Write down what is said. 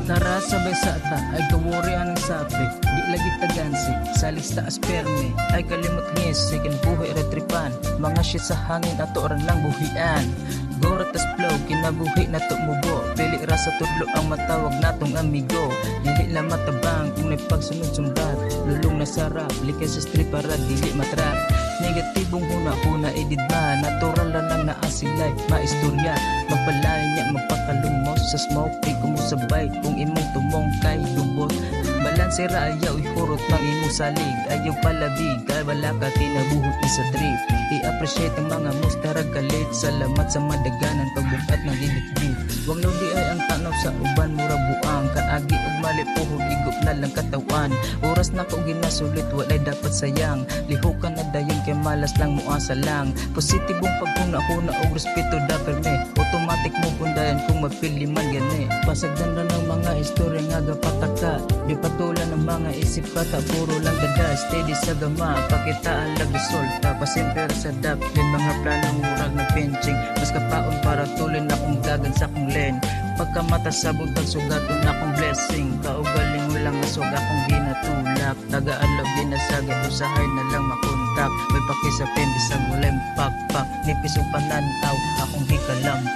Tara sabay sa ata ay kawurian ng sapi. Di lagi tagansi sa lista asperme. Ay kalimot ngis sikin buhay retripan. Mga shit sa hangin ato oran lang buhian. Gorat tas flow kinabuhi na to mubo. Pili rasa tudlo ang matawag natong amigo. Dili lang matabang kung may pagsunod sumbat. Lulong na sarap likas sa street para dili matrap. Negatibong huna-huna edidma. Natural lang nang naasilay maistorya. Magpalayan niya magpakalumos sa smoke. Kumusabay kung imong tumong kay lubot. Balansera ayaw ihurot ng imong salig. Ayaw palabig kay wala ka kinabuhot sa trip. I-appreciate ang mga mustarag kalit. Salamat sa madaganan pagbukat ng lilit-lit. Wag lodi ay ang tanaw sa uban mura buang. Kaagi og mali puhod igop na lang katawan. Oras na ko ginasulit walay dapat sayang. Lihukan na dayon kay malas lang muasa lang. Positibong pagkuna-huna og respeto dapat me. Automatic mo pundayan kung mapili man gani. Pasagdan na ng mga istorya nga gapataka. Di patulan ng mga isip kata puro lang dada. Steady sa gama pakitaan lag resulta. Pasimper sa daplin mga planong murag na pinching. Mas kapaon para tulin akong gagan sa kong len. Pagkamata sa buntag sugaton akong blessing. Kaugaling walang asog akong ginatulak. Tagaan-log ginasagay usahay na lang makontak. May pakisapin bisag walay pakpak. Nipis o pananaw akong hikalampak.